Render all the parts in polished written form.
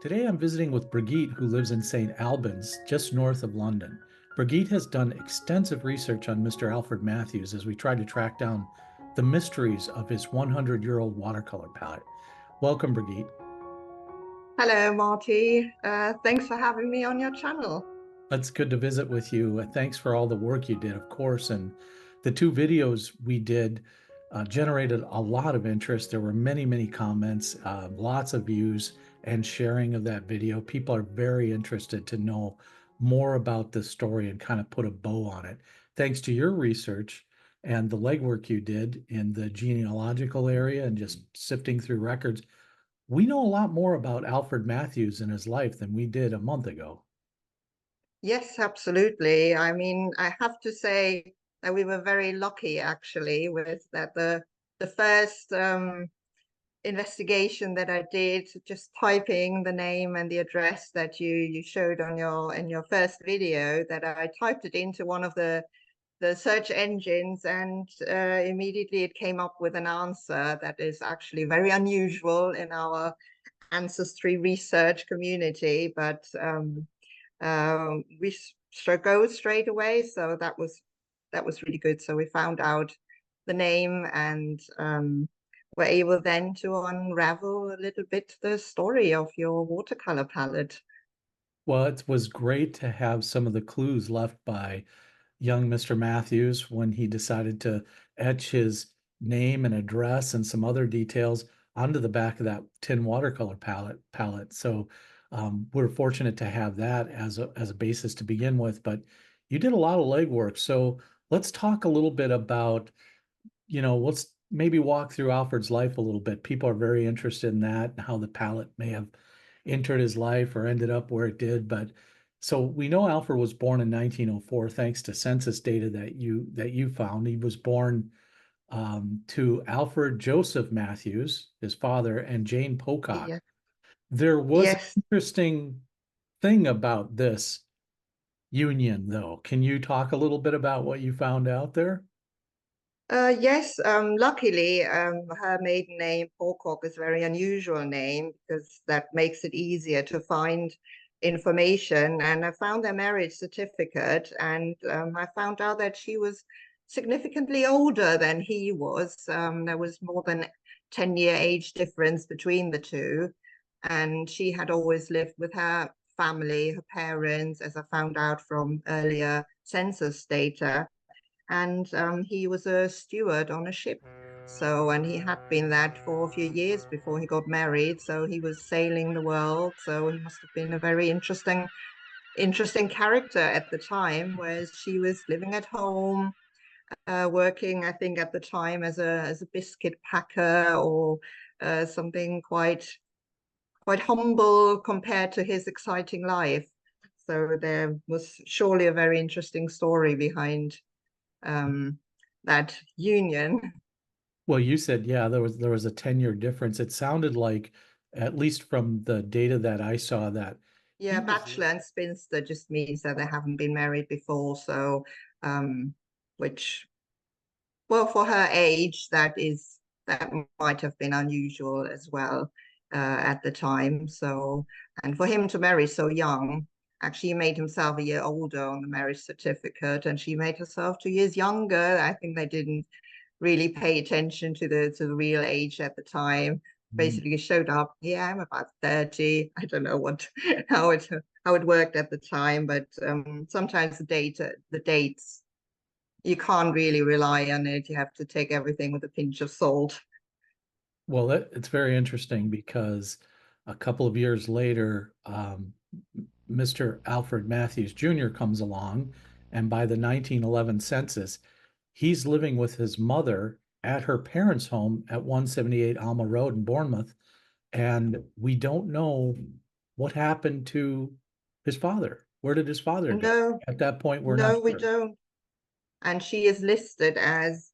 Today I'm visiting with Brigitte, who lives in St. Albans, just north of London. Brigitte has done extensive research on Mr. Alfred Matthews as we try to track down the mysteries of his 100-year-old watercolor palette. Welcome, Brigitte. Hello, Marty. Thanks for having me on your channel. It's good to visit with you. Thanks for all the work you did, of course. And the two videos we did generated a lot of interest. There were many, many comments, lots of views and sharing of that video. People are very interested to know more about this story and kind of put a bow on it. Thanks to your research and the legwork you did in the genealogical area and just sifting through records, we know a lot more about Alfred Matthews and his life than we did a month ago. Yes, absolutely. I mean, I have to say that we were very lucky actually with that the first investigation that I did, just typing the name and the address that you showed on your first video, that I typed it into one of the search engines, and immediately it came up with an answer that is actually very unusual in our ancestry research community, but we go straight away, so that was really good. So we found out the name, and were able then to unravel a little bit the story of your watercolor palette. Well, it was great to have some of the clues left by young Mr. Matthews when he decided to etch his name and address and some other details onto the back of that tin watercolor palette. So we're fortunate to have that as a basis to begin with. But you did a lot of legwork. So let's talk a little bit about, let's maybe walk through Alfred's life a little bit. People are very interested in that and how the palette may have entered his life or ended up where it did. But so we know Alfred was born in 1904, thanks to census data that you found. He was born to Alfred Joseph Matthews, his father, and Jane Pocock. Yeah. There was an Yes. interesting thing about this union, though. Can you talk a little bit about what you found out there? Yes, luckily, her maiden name, Pocock, is a very unusual name because that makes it easier to find information. And I found their marriage certificate, and I found out that she was significantly older than he was. There was more than 10-year age difference between the two. And she had always lived with her family, her parents, as I found out from earlier census data, and he was a steward on a ship. So, and he had been that for a few years before he got married. So he was sailing the world. So he must have been a very interesting character at the time, whereas she was living at home, working, I think, at the time as a biscuit packer, or something quite humble compared to his exciting life. So there was surely a very interesting story behind um, that union. Well, you said, yeah, there was a 10-year difference. It sounded like, at least from the data that I saw, that he Yeah, was bachelor and spinster just means that they haven't been married before. So, um, which, well, for her age, that might have been unusual as well at the time. So, and for him to marry so young, actually, he made himself a year older on the marriage certificate, and she made herself 2 years younger. I think they didn't really pay attention to the real age at the time. Mm. Basically showed up, yeah, I'm about 30. I don't know what how it worked at the time, but sometimes the dates, you can't really rely on it. You have to take everything with a pinch of salt. Well, it's very interesting because a couple of years later, Mr. Alfred Matthews Jr. comes along, and by the 1911 census, he's living with his mother at her parents' home at 178 Alma Road in Bournemouth, and we don't know what happened to his father. Where did his father go? No, At that point, we're not no, we sure. don't. And she is listed as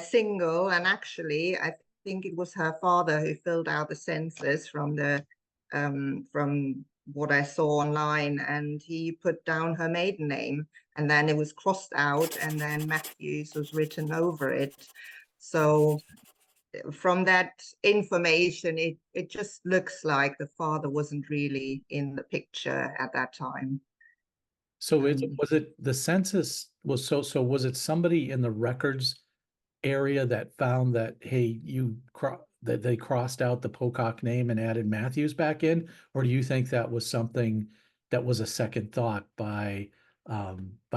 single, and actually I think it was her father who filled out the census from what I saw online, and he put down her maiden name, and then it was crossed out, and then Matthews was written over it. So from that information, it just looks like the father wasn't really in the picture at that time. So Um, was it the census was so was it somebody in the records area that found that, hey, that they crossed out the Pocock name and added Matthews back in? Or do you think that was something that was a second thought by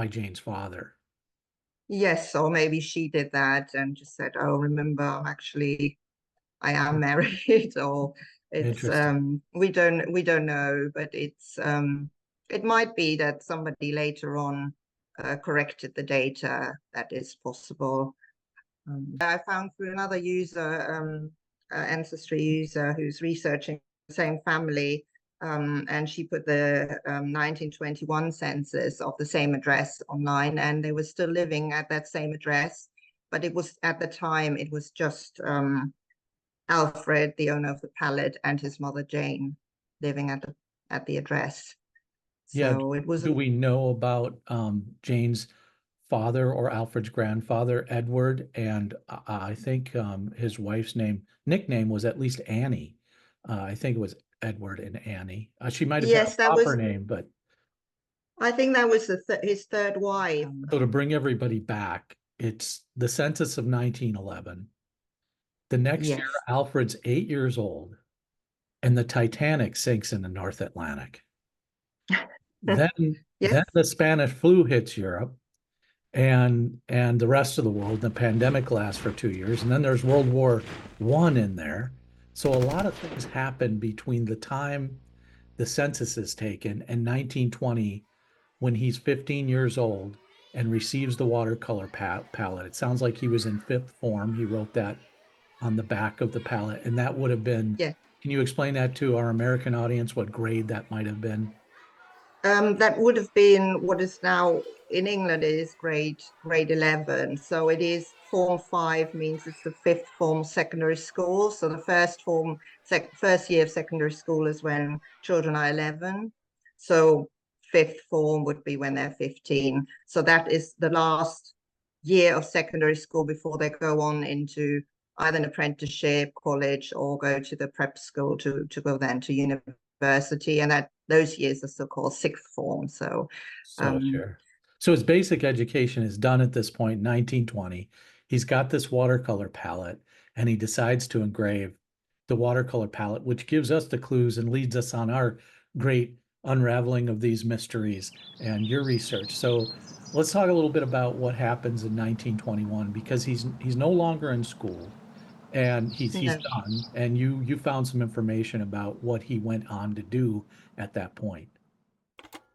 Jane's father? yes, or maybe she did that and just said, "Oh, remember, I am married," or it's Interesting. we don't know, but it might be that somebody later on corrected the data. That is possible. I found through another user, ancestry user who's researching the same family, and she put the 1921 census of the same address online, and they were still living at that same address. But it was at the time, it was just Alfred, the owner of the pallet, and his mother Jane living at the address. Yeah. So it was Do we know about Jane's father or Alfred's grandfather, Edward? And I think his wife's nickname was at least Annie. I think it was Edward and Annie. She might have had yes, a proper name, but I think that was his third wife. so to bring everybody back, it's the census of 1911. The next year, Yes. Alfred's 8 years old, and the Titanic sinks in the North Atlantic. Then, Yes. then the Spanish flu hits Europe and the rest of the world. The pandemic lasts for 2 years, and then there's World War I in there. So a lot of things happen between the time the census is taken and 1920 when he's 15 years old and receives the watercolor palette. It sounds like he was in fifth form. He wrote that on the back of the palette, and that would have been. Yeah. Can you explain that to our American audience? What grade that might have been? That would have been what is now in England is grade 11. So it is form 5 means it's the fifth form secondary school. So the first year of secondary school is when children are 11. So fifth form would be when they're 15. So that is the last year of secondary school before they go on into either an apprenticeship, college, or go to the prep school to go then to university. And that those years are still called sixth form. So, So sure. So his basic education is done at this point, 1920. He's got this watercolor palette and he decides to engrave the watercolor palette, which gives us the clues and leads us on our great unraveling of these mysteries and your research. So let's talk a little bit about what happens in 1921 because he's no longer in school and he's no. done. And you found some information about what he went on to do at that point.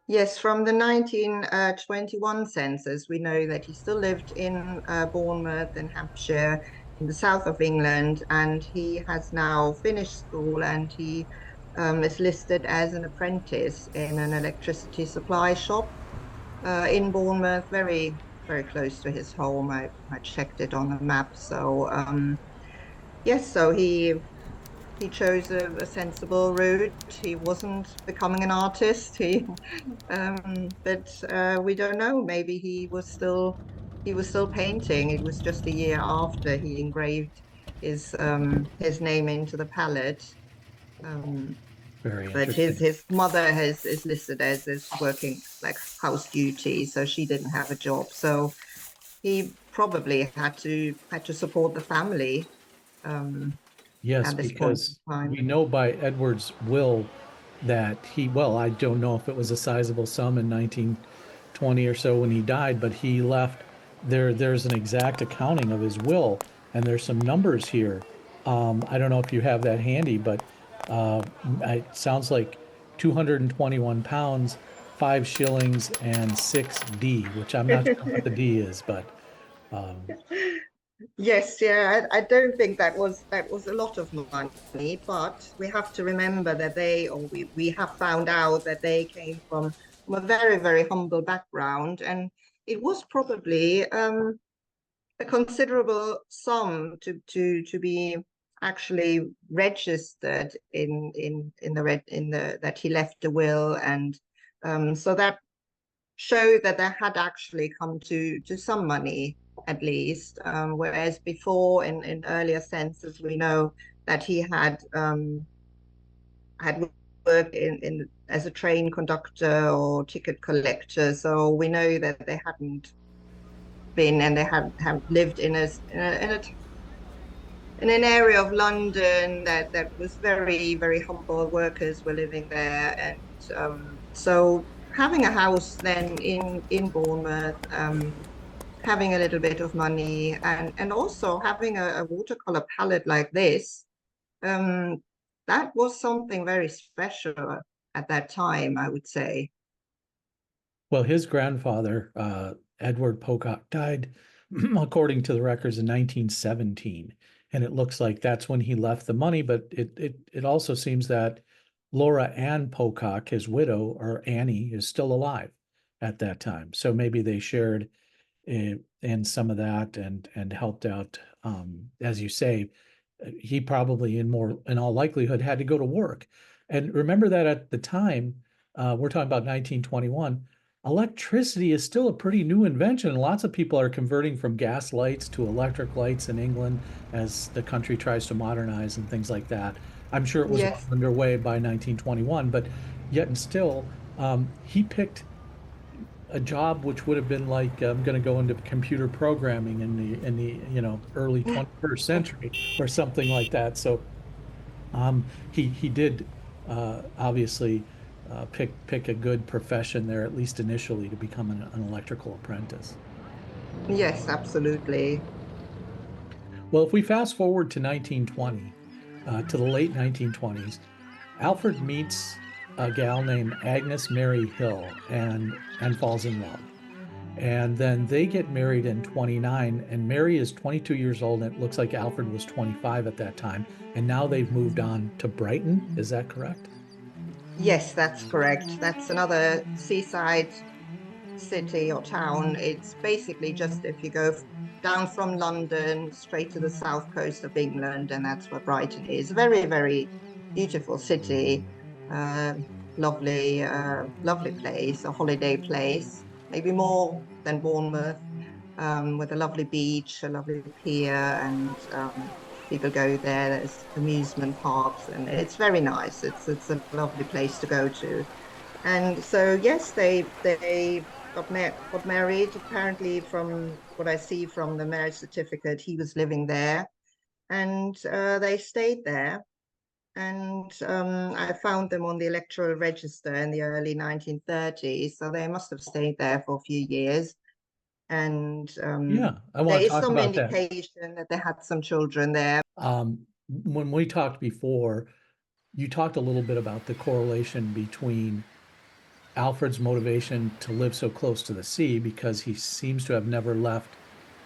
Yes, from the 1921 census, we know that he still lived in Bournemouth in Hampshire, in the south of England, and he has now finished school and he is listed as an apprentice in an electricity supply shop in Bournemouth, very, very close to his home. I checked it on the map. So, yes, so he chose a sensible route. He wasn't becoming an artist. But we don't know. Maybe he was still painting. It was just a year after he engraved his name into the palette. Um, Very but his interesting. his mother is listed as working like house duty, so she didn't have a job. So he probably had to support the family Yes, at this point in because time. we know by Edward's will that well, I don't know if it was a sizable sum in 1920 or so when he died, but he left there's an exact accounting of his will, and there's some numbers here. I don't know if you have that handy, but uh, it sounds like 221 pounds, 5 shillings, and 6D, which I'm not sure what the D is, but um, Yes, yeah, I don't think that was a lot of money, but we have to remember that we have found out that they came from a very, very humble background, and it was probably a considerable sum to be actually registered in the that he left a will, and so that showed that there had actually come to some money at least. Whereas before, in earlier census, we know that he had worked in as a train conductor or ticket collector. So we know that they hadn't been, and they have lived in an area of London that was very, very humble. Workers were living there, and so having a house then in Bournemouth, having a little bit of money, and also having a watercolor palette like this, um, that was something very special at that time, I would say. Well, his grandfather, Edward Pocock, died, according to the records, in 1917. And it looks like that's when he left the money. But it also seems that Laura Ann Pocock, his widow, or Annie, is still alive at that time. So maybe they shared in some of that and helped out. As you say, he probably in all likelihood had to go to work. And remember that at the time, we're talking about 1921, electricity is still a pretty new invention. Lots of people are converting from gas lights to electric lights in England as the country tries to modernize and things like that. I'm sure it was well Yes, underway by 1921, but yet and still, he picked a job which would have been like, I'm going to go into computer programming in the early 21st century or something like that. So he did obviously pick a good profession there, at least initially, to become an electrical apprentice. yes, absolutely. Well, if we fast forward to 1920, to the late 1920s, Alfred meets a gal named Agnes Mary Hill and falls in love. And then they get married in 29, and Mary is 22 years old, and it looks like Alfred was 25 at that time. And now they've moved on to Brighton. Is that correct? Yes, that's correct. That's another seaside city or town. It's basically just if you go down from London straight to the south coast of England, and that's where Brighton is. Very, very beautiful city. Uh, lovely place, a holiday place, maybe more than Bournemouth, with a lovely beach, a lovely pier, and people go there. There's amusement parks, and it's very nice. It's a lovely place to go to. And so, yes, they got married. Apparently, from what I see from the marriage certificate, he was living there, and they stayed there. And I found them on the electoral register in the early 1930s, so they must have stayed there for a few years. And Yeah, I there want to is talk some about that. indication that they had some children there. When we talked before, you talked a little bit about the correlation between Alfred's motivation to live so close to the sea because he seems to have never left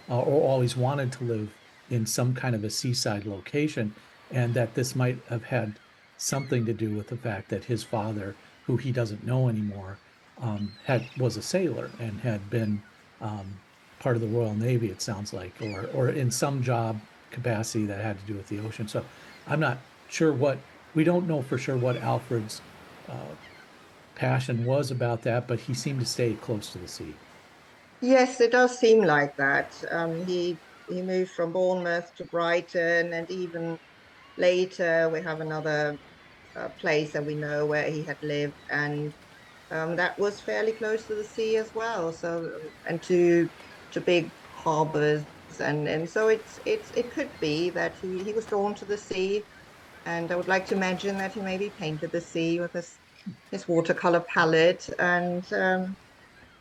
or always wanted to live in some kind of a seaside location, and that this might have had something to do with the fact that his father, who he doesn't know anymore, had was a sailor and had been part of the Royal Navy, it sounds like, or in some job capacity that had to do with the ocean. So I'm not sure what we don't know for sure what Alfred's uh, passion was about that, but he seemed to stay close to the sea. Yes, it does seem like that. He moved from Bournemouth to Brighton, and even later we have another place that we know where he had lived, and that was fairly close to the sea as well. So and to big harbors, and so it could be that he was drawn to the sea, and I would like to imagine that he maybe painted the sea with his watercolor palette, and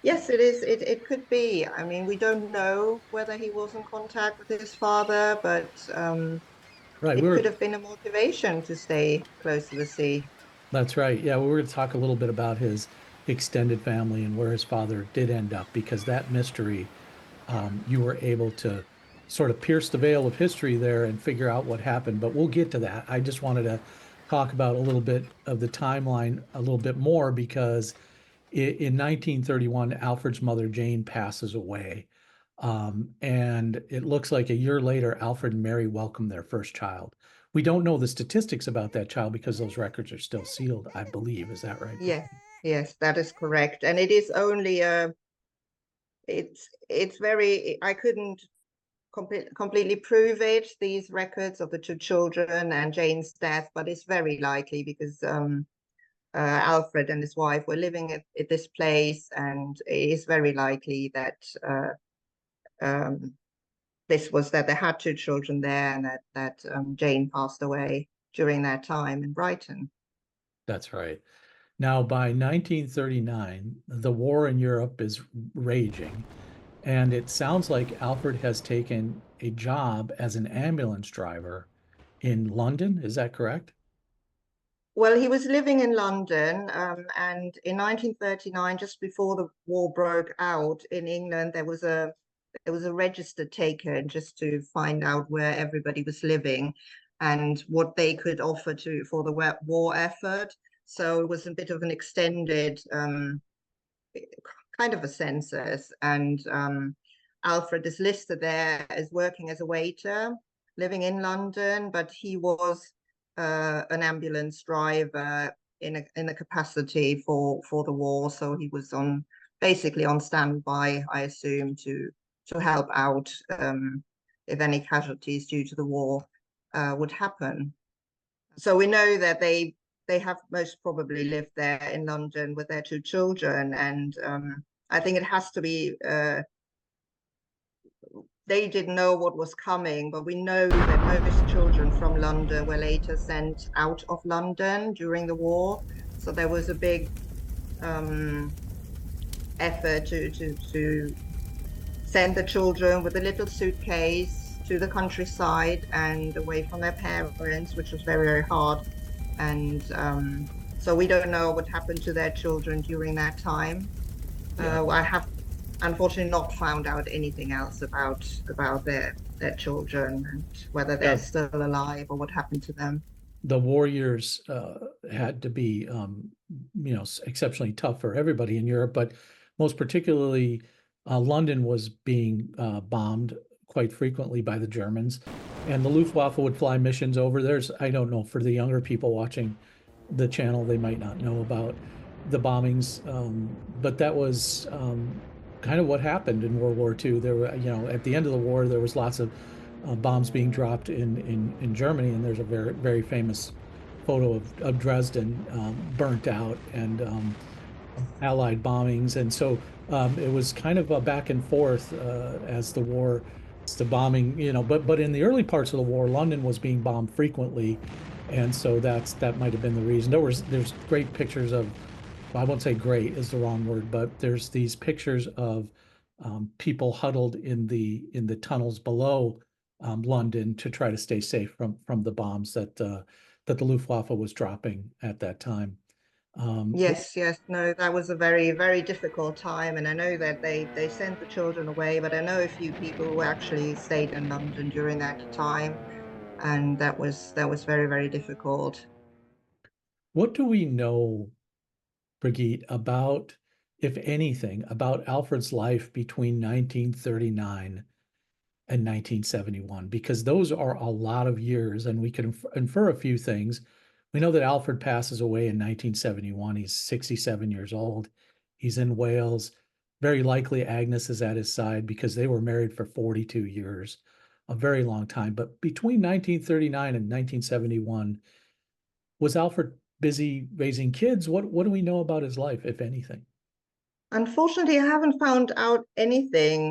yes, it is. It could be. I mean, we don't know whether he was in contact with his father, but Right. it could have been a motivation to stay close to the sea. That's right. Yeah, we were going to talk a little bit about his extended family and where his father did end up, because that mystery, you were able to sort of pierce the veil of history there and figure out what happened. But we'll get to that. I just wanted to talk about a little bit of the timeline a little bit more because in 1931, Alfred's mother, Jane, passes away. And it looks like a year later, Alfred and Mary welcomed their first child. We don't know the statistics about that child because those records are still sealed, I believe. Is that right? Yes, yes, that is correct. And it is only it's very, I couldn't completely prove it, these records of the two children and Jane's death, but it's very likely because Alfred and his wife were living at this place, and it is very likely that um, this was that they had two children there, and that Jane passed away during that time in Brighton. That's right. Now, by 1939, the war in Europe is raging, and it sounds like Alfred has taken a job as an ambulance driver in London. Is that correct? Well, he was living in London, and in 1939, just before the war broke out in England, there was a register taken just to find out where everybody was living and what they could offer to for the war effort. So it was a bit of an extended kind of a census, and Alfred is listed there as working as a waiter, living in London, but he was an ambulance driver in a capacity for the war, so he was on basically on standby, I assume, to help out if any casualties due to the war would happen. So we know that they have most probably lived there in London with their two children, and I think it has to be. They didn't know what was coming, but we know that most children from London were later sent out of London during the war. So there was a big effort to send the children with a little suitcase to the countryside and away from their parents, which was very, very hard. And so we don't know what happened to their children during that time. Yeah. I have unfortunately not found out anything else about their children and whether they're Yeah. still alive or what happened to them. The war years had to be, exceptionally tough for everybody in Europe, but most particularly, London was being bombed quite frequently by the Germans, and the Luftwaffe would fly missions over. I don't know, for the younger people watching the channel, they might not know about the bombings, but that was kind of what happened in World War II. There were, at the end of the war, there was lots of bombs being dropped in Germany, and there's a very very famous photo of Dresden burnt out and Allied bombings, and so it was kind of a back and forth as the war, as the bombing, but in the early parts of the war, London was being bombed frequently, and so that might have been the reason. There's great pictures of, well, I won't say great is the wrong word, but there's these pictures of people huddled in the tunnels below London to try to stay safe from the bombs that the Luftwaffe was dropping at that time. Yes, yes, no, that was a very, very difficult time, and I know that they sent the children away, but I know a few people who actually stayed in London during that time, and that was very, very difficult. What do we know, Brigitte, about, if anything, about Alfred's life between 1939 and 1971? Because those are a lot of years, and we can infer a few things. We know that Alfred passes away in 1971. He's 67 years old. He's in Wales. Very likely Agnes is at his side because they were married for 42 years, a very long time. But between 1939 and 1971, was Alfred busy raising kids? What do we know about his life, if anything? Unfortunately, I haven't found out anything.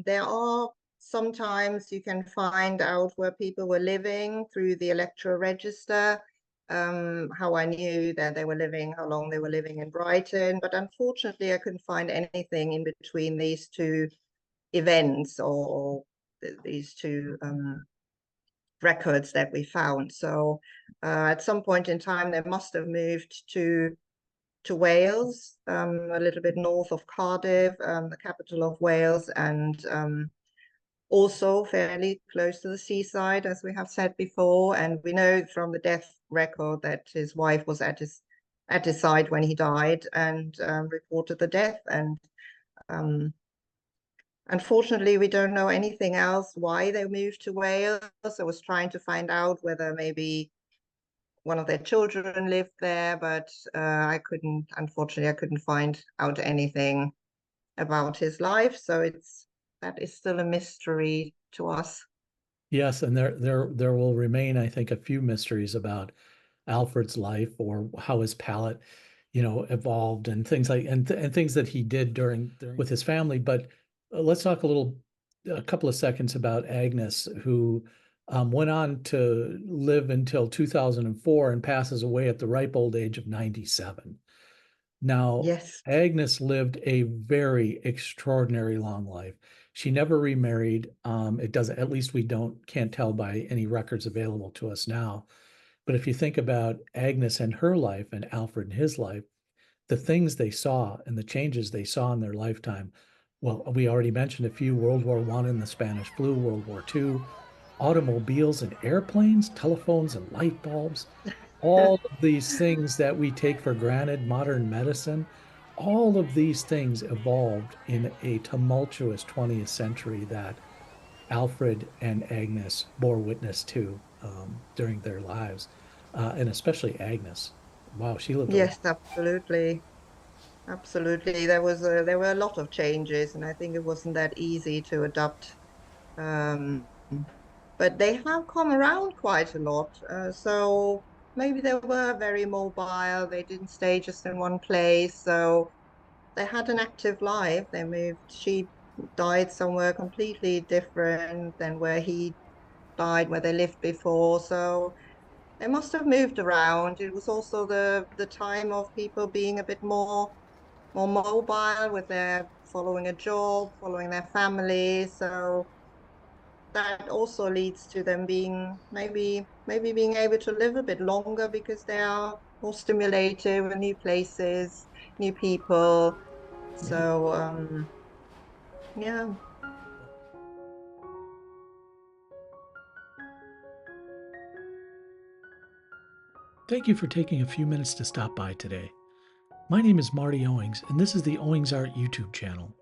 There are sometimes you can find out where people were living through the electoral register, how I knew that they were living, how long they were living in Brighton. But unfortunately, I couldn't find anything in between these two events or these two records that we found. So at some point in time, they must have moved to Wales, a little bit north of Cardiff, the capital of Wales, and also fairly close to the seaside, as we have said before. And we know from the death record that his wife was at his side when he died and reported the death. And um, unfortunately, we don't know anything else why they moved to Wales. I was trying to find out whether maybe one of their children lived there, but unfortunately, I couldn't find out anything. about his life. So that is still a mystery to us. Yes, and there will remain, I think, a few mysteries about Alfred's life or how his palate, evolved and things like and things that he did during with his family. But let's talk a couple of seconds about Agnes, who went on to live until 2004 and passes away at the ripe old age of 97. Now, Yes. Agnes lived a very extraordinary long life. She never remarried. It doesn't, at least we can't tell by any records available to us now. But if you think about Agnes and her life and Alfred and his life, the things they saw and the changes they saw in their lifetime. Well, we already mentioned a few: World War I and the Spanish flu, World War II, automobiles and airplanes, telephones and light bulbs, all of these things that we take for granted, modern medicine, all of these things evolved in a tumultuous 20th century that Alfred and Agnes bore witness to during their lives, and especially Agnes. Wow, she lived a long. Yes, absolutely. Absolutely. There were a lot of changes, and I think it wasn't that easy to adopt. Um, but they have come around quite a lot. So maybe they were very mobile. They didn't stay just in one place. So they had an active life. They moved. She died somewhere completely different than where he died, where they lived before. So they must have moved around. It was also the time of people being a bit more mobile with their following a job, following their family. So that also leads to them being maybe being able to live a bit longer because they are more stimulated with new places, new people. Yeah. So yeah. Thank you for taking a few minutes to stop by today. My name is Marty Owings, and this is the Owings Art YouTube channel.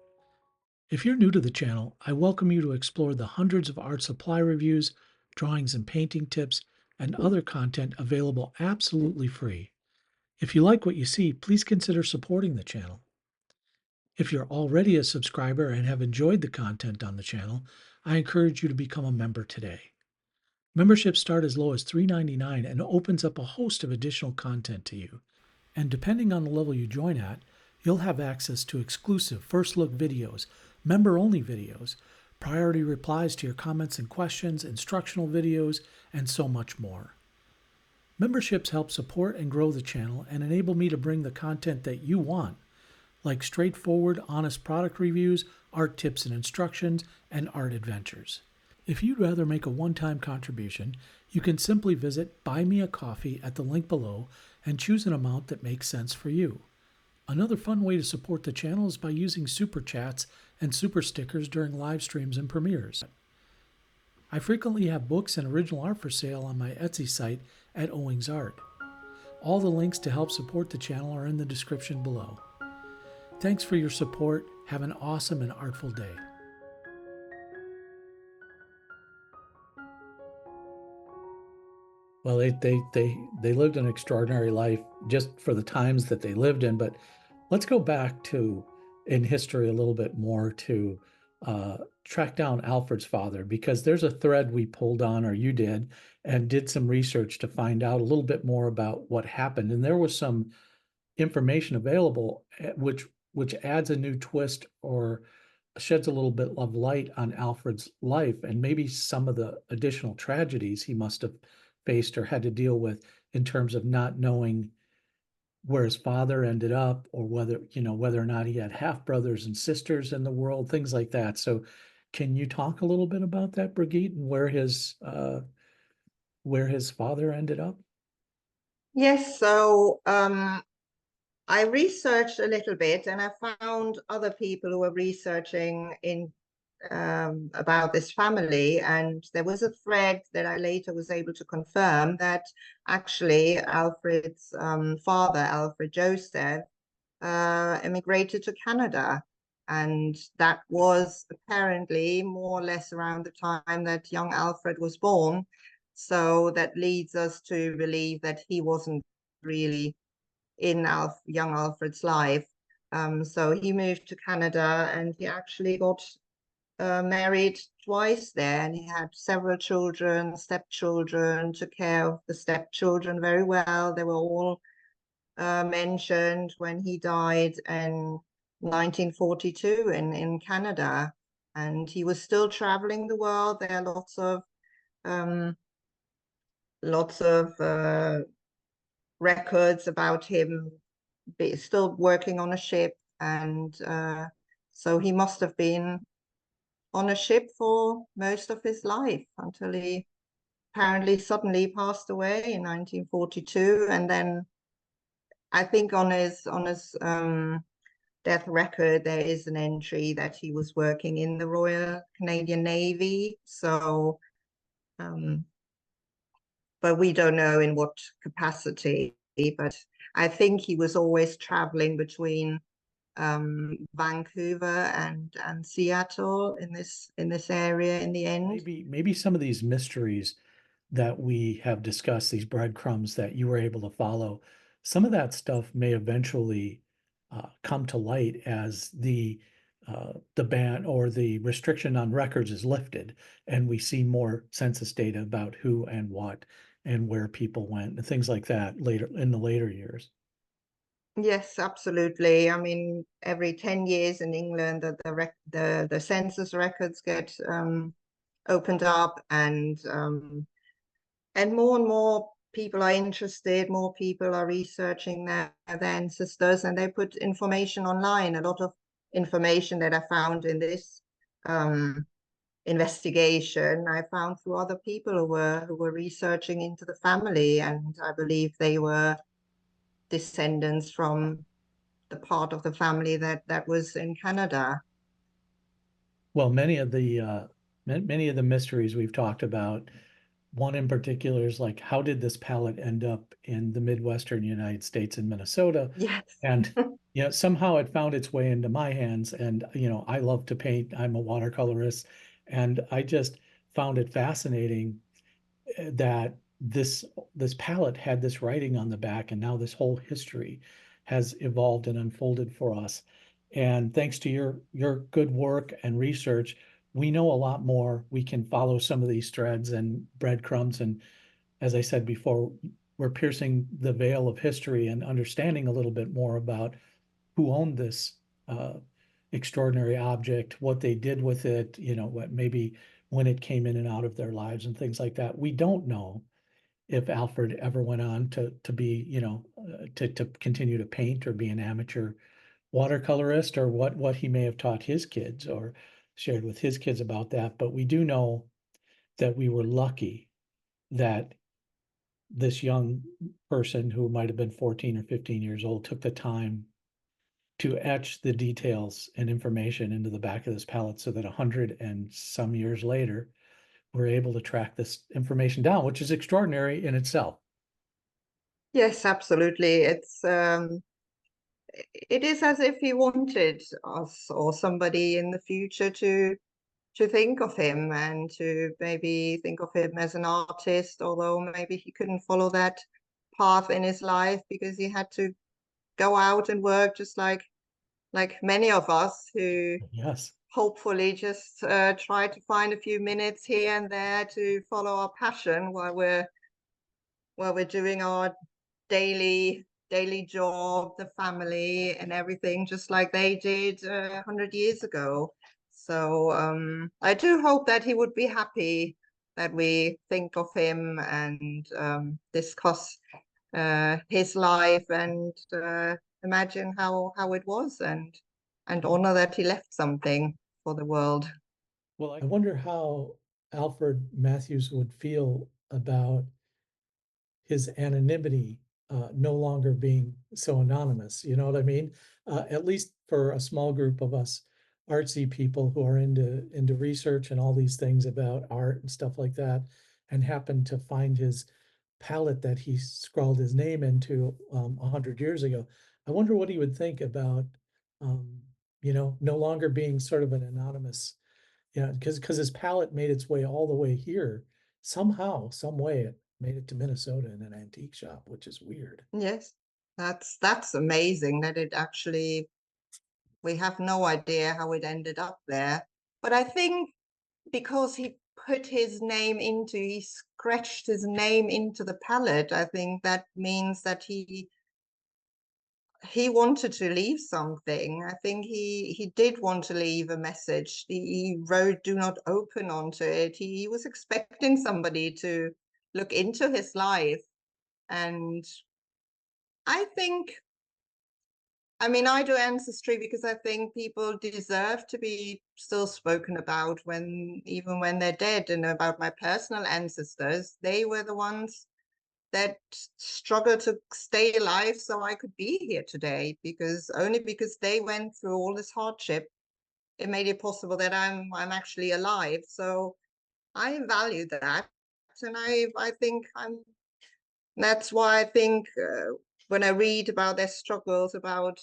If you're new to the channel, I welcome you to explore the hundreds of art supply reviews, drawings and painting tips, and other content available absolutely free. If you like what you see, please consider supporting the channel. If you're already a subscriber and have enjoyed the content on the channel, I encourage you to become a member today. Memberships start as low as $3.99 and opens up a host of additional content to you. And depending on the level you join at, you'll have access to exclusive first look videos, member only videos, priority replies to your comments and questions, instructional videos, and so much more. Memberships help support and grow the channel and enable me to bring the content that you want, like straightforward, honest product reviews, art tips and instructions, and art adventures. If you'd rather make a one-time contribution, you can simply visit Buy Me a Coffee at the link below and choose an amount that makes sense for you. Another fun way to support the channel is by using super chats and super stickers during live streams and premieres. I frequently have books and original art for sale on my Etsy site at Owings Art. All the links to help support the channel are in the description below. Thanks for your support. Have an awesome and artful day. Well, they lived an extraordinary life just for the times that they lived in. But let's go back to in history a little bit more to track down Alfred's father, because there's a thread we pulled on, or you did, and did some research to find out a little bit more about what happened. And there was some information available, which adds a new twist or sheds a little bit of light on Alfred's life and maybe some of the additional tragedies he must have faced or had to deal with in terms of not knowing where his father ended up, or whether or not he had half brothers and sisters in the world, things like that. So can you talk a little bit about that, Brigitte, and where his father ended up? Yes, so I researched a little bit and I found other people who were researching in about this family. And there was a thread that I later was able to confirm that actually Alfred's father, Alfred Joseph, emigrated to Canada. And that was apparently more or less around the time that young Alfred was born. So that leads us to believe that he wasn't really in young Alfred's life. So he moved to Canada and he actually got married twice there, and he had several children, stepchildren, took care of the stepchildren very well. They were all mentioned when he died in 1942 in Canada. And he was still traveling the world. There are um, lots of records about him still working on a ship. And so he must have been on a ship for most of his life until he apparently suddenly passed away in 1942. And then I think on his death record there is an entry that he was working in the Royal Canadian Navy. So, um, but we don't know in what capacity. But I think he was always traveling between Vancouver and Seattle in this area in the end. Maybe some of these mysteries that we have discussed, these breadcrumbs that you were able to follow, some of that stuff may eventually come to light as the ban or the restriction on records is lifted, and we see more census data about who and what and where people went and things like that later in the later years. Yes, absolutely. I mean, every 10 years in England, the census records get opened up, and more people are interested, more people are researching their ancestors, and they put information online. A lot of information that I found in this um, investigation, I found through other people who were researching into the family, and I believe they were descendants from the part of the family that was in Canada. Well, many of the mysteries we've talked about, one in particular is like, how did this palette end up in the Midwestern United States in Minnesota? Yes. And somehow it found its way into my hands. And I love to paint. I'm a watercolorist, and I just found it fascinating that this palette had this writing on the back, and now this whole history has evolved and unfolded for us. And thanks to your good work and research, we know a lot more. We can follow some of these threads and breadcrumbs. And as I said before, we're piercing the veil of history and understanding a little bit more about who owned this uh, extraordinary object, what they did with it, what maybe when it came in and out of their lives and things like that. We don't know if Alfred ever went on to be, to continue to paint or be an amateur watercolorist, or what he may have taught his kids or shared with his kids about that. But we do know that we were lucky that this young person who might have been 14 or 15 years old took the time to etch the details and information into the back of this palette so that 100 and some years later, we're able to track this information down, which is extraordinary in itself. Yes, absolutely. It is as if he wanted us or somebody in the future to think of him and to maybe think of him as an artist, although maybe he couldn't follow that path in his life because he had to go out and work just like many of us who Yes. hopefully just try to find a few minutes here and there to follow our passion while we're doing our daily job, the family and everything, just like they did 100 years ago. So I do hope that he would be happy that we think of him and discuss his life and imagine how it was and honor that he left something for the world. Well, I wonder how Alfred Matthews would feel about his anonymity no longer being so anonymous. You know what I mean? At least for a small group of us artsy people who are into research and all these things about art and stuff like that, and happen to find his palette that he scrawled his name into 100 years ago. I wonder what he would think about, um, no longer being sort of an anonymous, because his palette made its way all the way here somehow, some way. It made it to Minnesota in an antique shop, which is weird. Yes, that's amazing that it actually We have no idea how it ended up there. But I think because he scratched his name into the palette, I think that means that he wanted to leave something. I think he did want to leave a message. He wrote "Do not open" onto it. He was expecting somebody to look into his life. And I think, I mean, I do ancestry because I think people deserve to be still spoken about even when they're dead. And about my personal ancestors, they were the ones that struggled to stay alive so I could be here today, because they went through all this hardship, it made it possible that I'm actually alive. So I value that, and I think that's why I think when I read about their struggles, about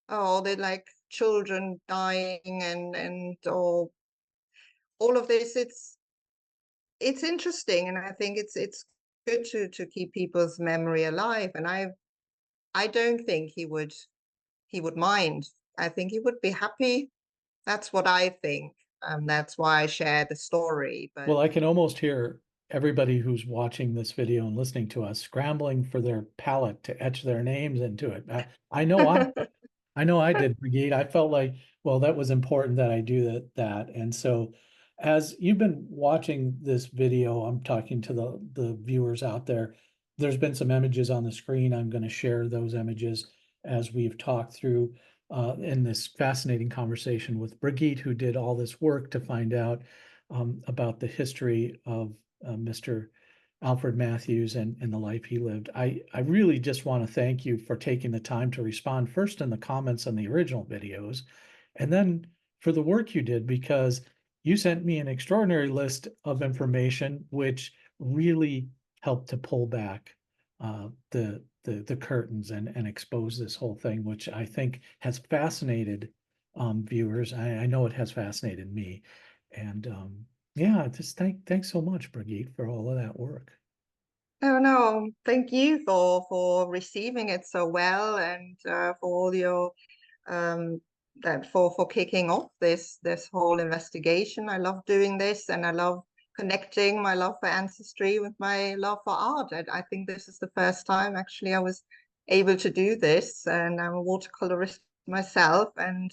they're like children dying and all of this, it's interesting, and I think it's good to keep people's memory alive. And I don't think he would mind. I think he would be happy. That's what I think. That's why I share the story. But Well, I can almost hear everybody who's watching this video and listening to us scrambling for their palette to etch their names into it. I know I know I did, Brigitte. I felt like, well, that was important that I do that. And so as you've been watching this video, I'm talking to the viewers out there. There's been some images on the screen. I'm going to share those images as we've talked through in this fascinating conversation with Brigitte, who did all this work to find out about the history of Mr. Alfred Matthews and the life he lived. I really just want to thank you for taking the time to respond first in the comments on the original videos, and then for the work you did, because you sent me an extraordinary list of information, which really helped to pull back the curtains and expose this whole thing, which I think has fascinated viewers. I know it has fascinated me. And yeah, just thanks so much, Brigitte, for all of that work. oh no, thank you for receiving it so well, and for all your um, that for kicking off this whole investigation. I love doing this, and I love connecting my love for ancestry with my love for art. I think this is the first time actually I was able to do this, and I'm a watercolorist myself, and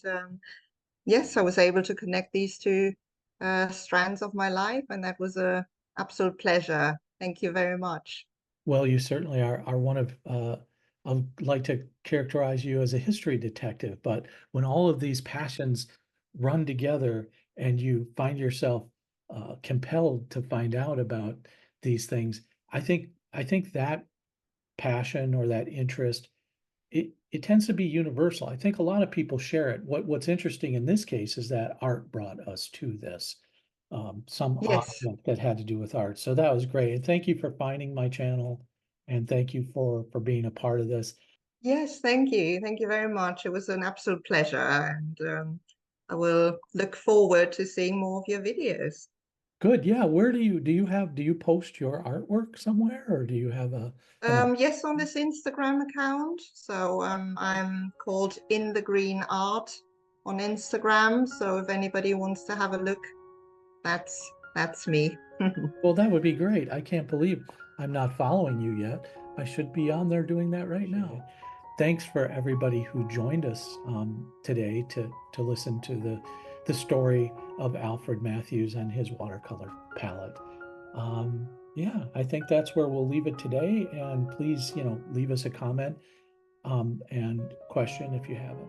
yes, I was able to connect these two strands of my life, and that was a absolute pleasure. Thank you very much. Well, you certainly are one of, I would like to characterize you as a history detective, but when all of these passions run together and you find yourself compelled to find out about these things, I think that passion or that interest, it tends to be universal. I think a lot of people share it. What's interesting in this case is that art brought us to this, some Yes. object that had to do with art. So that was great. And thank you for finding my channel, and thank you for being a part of this. Yes, thank you. Thank you very much. It was an absolute pleasure, and I will look forward to seeing more of your videos. Good. Yeah. Where do you post your artwork somewhere, or do you have an Yes, on this Instagram account. So I'm called In the Green Art on Instagram. So if anybody wants to have a look, that's me. well, that would be great. I can't believe I'm not following you yet. I should be on there doing that right now. Thanks for everybody who joined us today to listen to the story of Alfred Matthews and his watercolor palette. Yeah, I think that's where we'll leave it today. And please, leave us a comment and question if you have it.